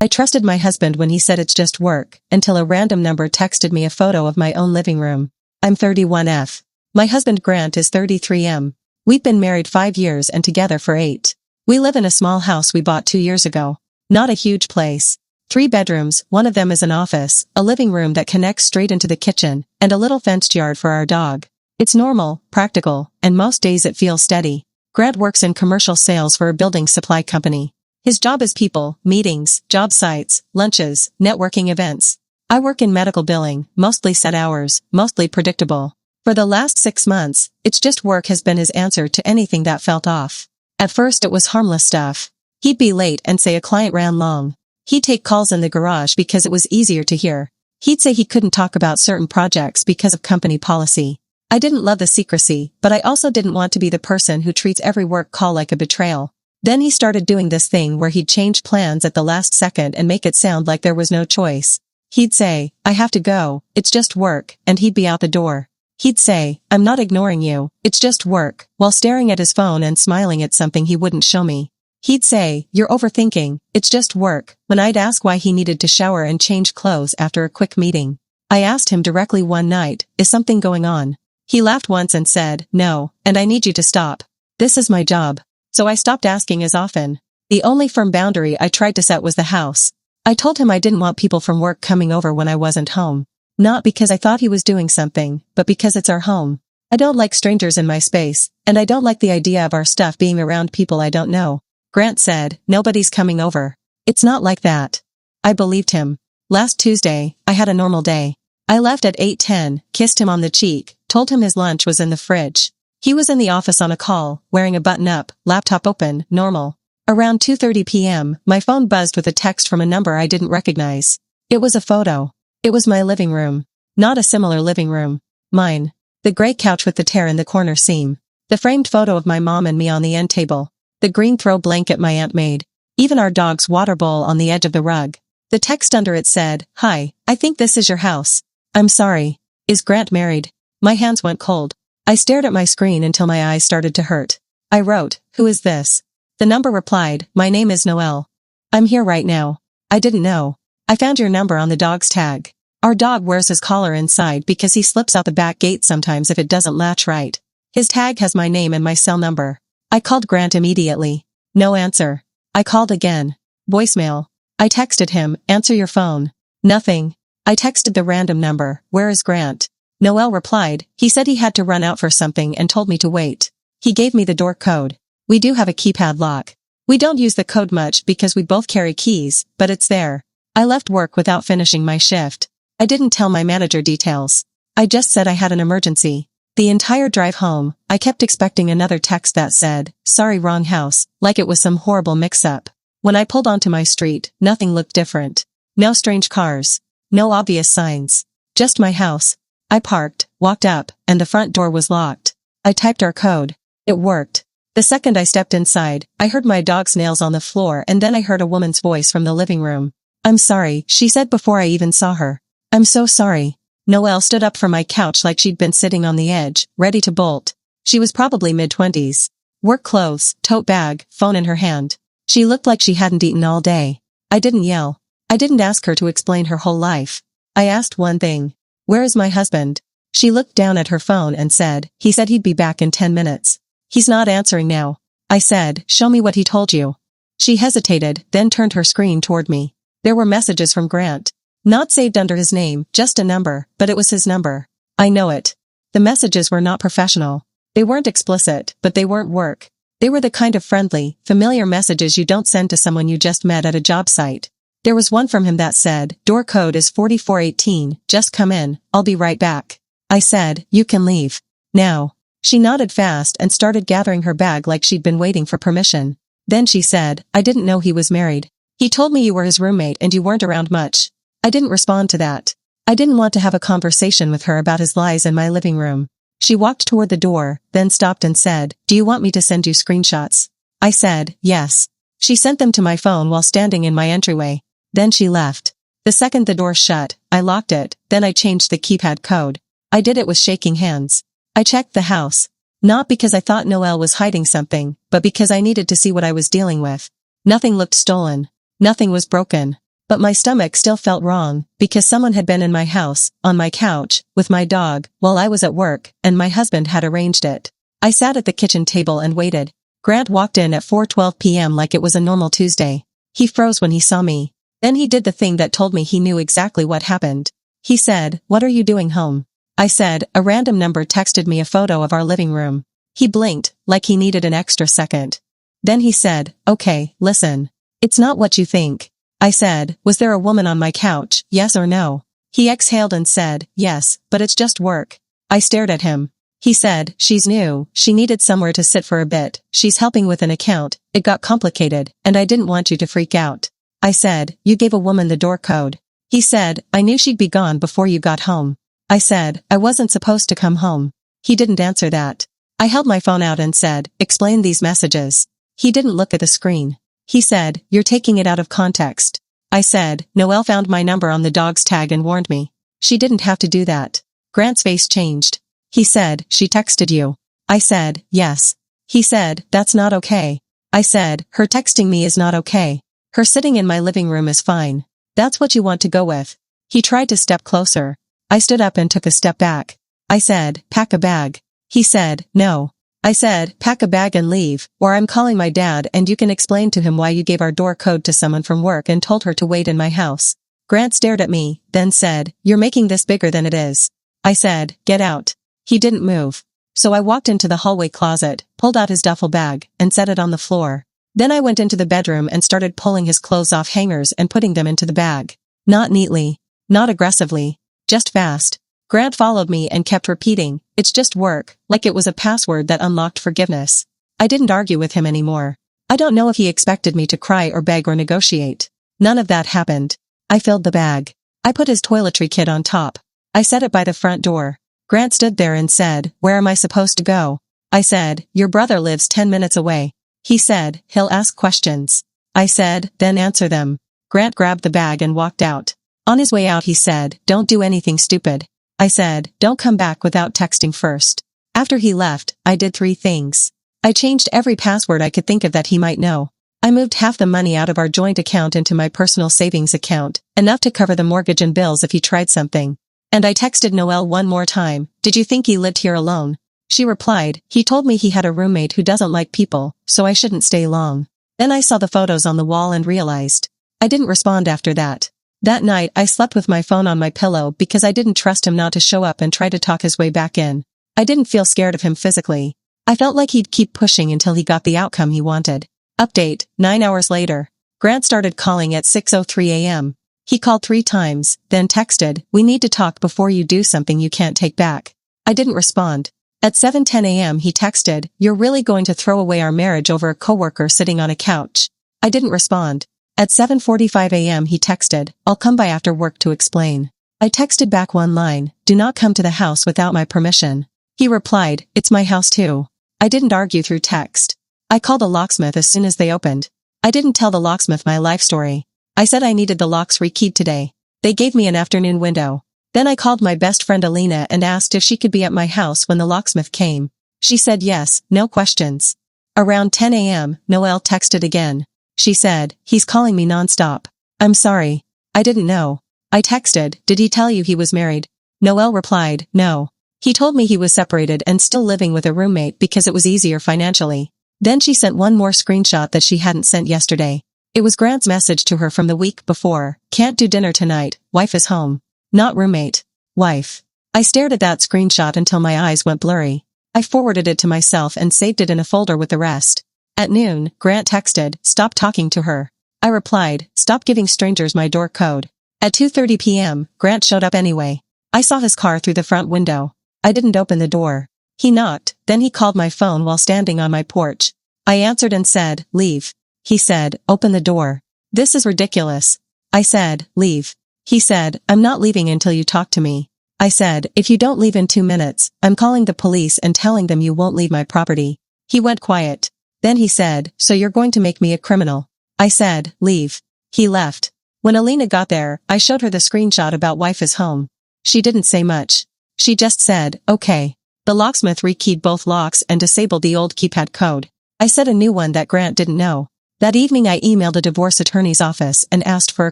I trusted my husband when he said it's just work, until a random number texted me a photo of my own living room. I'm 31F. My husband Grant is 33M. We've been married 5 years and together for 8. We live in a small house we bought 2 years ago. Not a huge place. 3 bedrooms, one of them is an office, a living room that connects straight into the kitchen, and a little fenced yard for our dog. It's normal, practical, and most days it feels steady. Grant works in commercial sales for a building supply company. His job is people, meetings, job sites, lunches, networking events. I work in medical billing, mostly set hours, mostly predictable. For the last 6 months, it's just work has been his answer to anything that felt off. At first it was harmless stuff. He'd be late and say a client ran long. He'd take calls in the garage because it was easier to hear. He'd say he couldn't talk about certain projects because of company policy. I didn't love the secrecy, but I also didn't want to be the person who treats every work call like a betrayal. Then he started doing this thing where he'd change plans at the last second and make it sound like there was no choice. He'd say, I have to go, it's just work, and he'd be out the door. He'd say, I'm not ignoring you, it's just work, while staring at his phone and smiling at something he wouldn't show me. He'd say, you're overthinking, it's just work, when I'd ask why he needed to shower and change clothes after a quick meeting. I asked him directly one night, is something going on? He laughed once and said, no, and I need you to stop. This is my job. So I stopped asking as often. The only firm boundary I tried to set was the house. I told him I didn't want people from work coming over when I wasn't home. Not because I thought he was doing something, but because it's our home. I don't like strangers in my space, and I don't like the idea of our stuff being around people I don't know. Grant said, nobody's coming over. It's not like that. I believed him. Last Tuesday, I had a normal day. I left at 8:10, kissed him on the cheek, told him his lunch was in the fridge. He was in the office on a call, wearing a button-up, laptop open, normal. Around 2:30 p.m., my phone buzzed with a text from a number I didn't recognize. It was a photo. It was my living room. Not a similar living room. Mine. The gray couch with the tear in the corner seam. The framed photo of my mom and me on the end table. The green throw blanket my aunt made. Even our dog's water bowl on the edge of the rug. The text under it said, Hi, I think this is your house. I'm sorry. Is Grant married? My hands went cold. I stared at my screen until my eyes started to hurt. I wrote, who is this? The number replied, my name is Noelle. I'm here right now. I didn't know. I found your number on the dog's tag. Our dog wears his collar inside because he slips out the back gate sometimes if it doesn't latch right. His tag has my name and my cell number. I called Grant immediately. No answer. I called again. Voicemail. I texted him, answer your phone. Nothing. I texted the random number, where is Grant? Noelle replied, he said he had to run out for something and told me to wait. He gave me the door code. We do have a keypad lock. We don't use the code much because we both carry keys, but it's there. I left work without finishing my shift. I didn't tell my manager details. I just said I had an emergency. The entire drive home, I kept expecting another text that said, sorry, wrong house, like it was some horrible mix-up. When I pulled onto my street, nothing looked different. No strange cars. No obvious signs. Just my house. I parked, walked up, and the front door was locked. I typed our code. It worked. The second I stepped inside, I heard my dog's nails on the floor and then I heard a woman's voice from the living room. I'm sorry, she said before I even saw her. I'm so sorry. Noelle stood up from my couch like she'd been sitting on the edge, ready to bolt. She was probably mid-20s. Work clothes, tote bag, phone in her hand. She looked like she hadn't eaten all day. I didn't yell. I didn't ask her to explain her whole life. I asked one thing. Where is my husband? She looked down at her phone and said, he said he'd be back in 10 minutes. He's not answering now. I said, show me what he told you. She hesitated, then turned her screen toward me. There were messages from Grant. Not saved under his name, just a number, but it was his number. I know it. The messages were not professional. They weren't explicit, but they weren't work. They were the kind of friendly, familiar messages you don't send to someone you just met at a job site. There was one from him that said, door code is 4418, just come in, I'll be right back. I said, you can leave. Now. She nodded fast and started gathering her bag like she'd been waiting for permission. Then she said, I didn't know he was married. He told me you were his roommate and you weren't around much. I didn't respond to that. I didn't want to have a conversation with her about his lies in my living room. She walked toward the door, then stopped and said, do you want me to send you screenshots? I said, yes. She sent them to my phone while standing in my entryway. Then she left. The second the door shut, I locked it, then I changed the keypad code. I did it with shaking hands. I checked the house. Not because I thought Noelle was hiding something, but because I needed to see what I was dealing with. Nothing looked stolen. Nothing was broken. But my stomach still felt wrong, because someone had been in my house, on my couch, with my dog, while I was at work, and my husband had arranged it. I sat at the kitchen table and waited. Grant walked in at 4:12 p.m. like it was a normal Tuesday. He froze when he saw me. Then he did the thing that told me he knew exactly what happened. He said, "What are you doing home?" I said, "A random number texted me a photo of our living room." He blinked, like he needed an extra second. Then he said, "Okay, listen. It's not what you think." I said, "Was there a woman on my couch, yes or no?" He exhaled and said, "Yes, but it's just work." I stared at him. He said, "She's new, she needed somewhere to sit for a bit, she's helping with an account, it got complicated, and I didn't want you to freak out." I said, "You gave a woman the door code." He said, "I knew she'd be gone before you got home." I said, "I wasn't supposed to come home." He didn't answer that. I held my phone out and said, "Explain these messages." He didn't look at the screen. He said, "You're taking it out of context." I said, "Noelle found my number on the dog's tag and warned me. She didn't have to do that." Grant's face changed. He said, "She texted you." I said, "Yes." He said, "That's not okay." I said, "Her texting me is not okay. Her sitting in my living room is fine. That's what you want to go with." He tried to step closer. I stood up and took a step back. I said, "Pack a bag." He said, "No." I said, "Pack a bag and leave, or I'm calling my dad and you can explain to him why you gave our door code to someone from work and told her to wait in my house." Grant stared at me, then said, "You're making this bigger than it is." I said, "Get out." He didn't move. So I walked into the hallway closet, pulled out his duffel bag, and set it on the floor. Then I went into the bedroom and started pulling his clothes off hangers and putting them into the bag. Not neatly. Not aggressively. Just fast. Grant followed me and kept repeating, "It's just work," like it was a password that unlocked forgiveness. I didn't argue with him anymore. I don't know if he expected me to cry or beg or negotiate. None of that happened. I filled the bag. I put his toiletry kit on top. I set it by the front door. Grant stood there and said, "Where am I supposed to go?" I said, "Your brother lives 10 minutes away." He said, "He'll ask questions." I said, "Then answer them." Grant grabbed the bag and walked out. On his way out he said, "Don't do anything stupid." I said, "Don't come back without texting first." After he left, I did 3 things. I changed every password I could think of that he might know. I moved half the money out of our joint account into my personal savings account, enough to cover the mortgage and bills if he tried something. And I texted Noelle one more time, "Did you think he lived here alone?" She replied, "He told me he had a roommate who doesn't like people, so I shouldn't stay long." Then I saw the photos on the wall and realized. I didn't respond after that. That night I slept with my phone on my pillow because I didn't trust him not to show up and try to talk his way back in. I didn't feel scared of him physically. I felt like he'd keep pushing until he got the outcome he wanted. Update, 9 hours later. Grant started calling at 6:03 a.m. He called 3 times, then texted, "We need to talk before you do something you can't take back." I didn't respond. At 7:10 a.m. he texted, "You're really going to throw away our marriage over a coworker sitting on a couch?" I didn't respond. At 7:45 a.m. he texted, "I'll come by after work to explain." I texted back one line, "Do not come to the house without my permission." He replied, "It's my house too." I didn't argue through text. I called a locksmith as soon as they opened. I didn't tell the locksmith my life story. I said I needed the locks rekeyed today. They gave me an afternoon window. Then I called my best friend Alina and asked if she could be at my house when the locksmith came. She said yes, no questions. Around 10 a.m., Noelle texted again. She said, "He's calling me nonstop. I'm sorry. I didn't know." I texted, "Did he tell you he was married?" Noelle replied, "No. He told me he was separated and still living with a roommate because it was easier financially." Then she sent one more screenshot that she hadn't sent yesterday. It was Grant's message to her from the week before, "Can't do dinner tonight, wife is home." Not roommate. Wife. I stared at that screenshot until my eyes went blurry. I forwarded it to myself and saved it in a folder with the rest. At noon, Grant texted, "Stop talking to her." I replied, "Stop giving strangers my door code." At 2:30 p.m., Grant showed up anyway. I saw his car through the front window. I didn't open the door. He knocked, then he called my phone while standing on my porch. I answered and said, "Leave." He said, "Open the door." "This is ridiculous." I said, "Leave." He said, "I'm not leaving until you talk to me." I said, "If you don't leave in 2 minutes, I'm calling the police and telling them you won't leave my property." He went quiet. Then he said, "So you're going to make me a criminal?" I said, "Leave." He left. When Alina got there, I showed her the screenshot about wife is home. She didn't say much. She just said, "Okay." The locksmith rekeyed both locks and disabled the old keypad code. I set a new one that Grant didn't know. That evening I emailed a divorce attorney's office and asked for a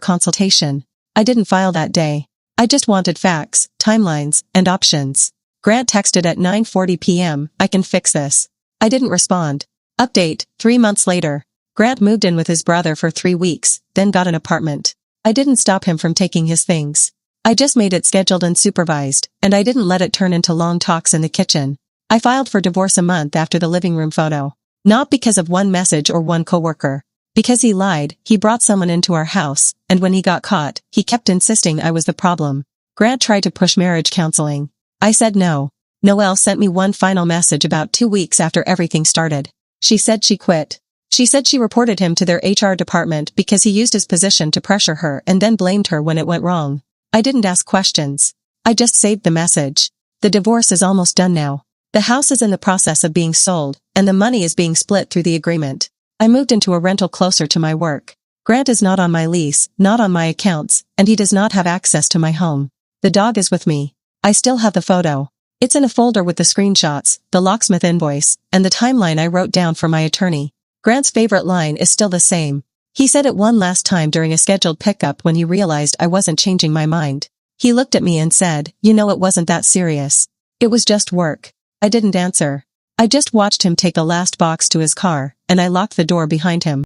consultation. I didn't file that day. I just wanted facts, timelines, and options. Grant texted at 9:40 p.m., "I can fix this." I didn't respond. Update, 3 months later. Grant moved in with his brother for 3 weeks, then got an apartment. I didn't stop him from taking his things. I just made it scheduled and supervised, and I didn't let it turn into long talks in the kitchen. I filed for divorce a month after the living room photo. Not because of one message or one coworker. Because he lied, he brought someone into our house, and when he got caught, he kept insisting I was the problem. Grant tried to push marriage counseling. I said no. Noelle sent me one final message about 2 weeks after everything started. She said she quit. She said she reported him to their HR department because he used his position to pressure her and then blamed her when it went wrong. I didn't ask questions. I just saved the message. The divorce is almost done now. The house is in the process of being sold, and the money is being split through the agreement. I moved into a rental closer to my work. Grant is not on my lease, not on my accounts, and he does not have access to my home. The dog is with me. I still have the photo. It's in a folder with the screenshots, the locksmith invoice, and the timeline I wrote down for my attorney. Grant's favorite line is still the same. He said it one last time during a scheduled pickup when he realized I wasn't changing my mind. He looked at me and said, "You know it wasn't that serious. It was just work." I didn't answer. I just watched him take the last box to his car, and I locked the door behind him.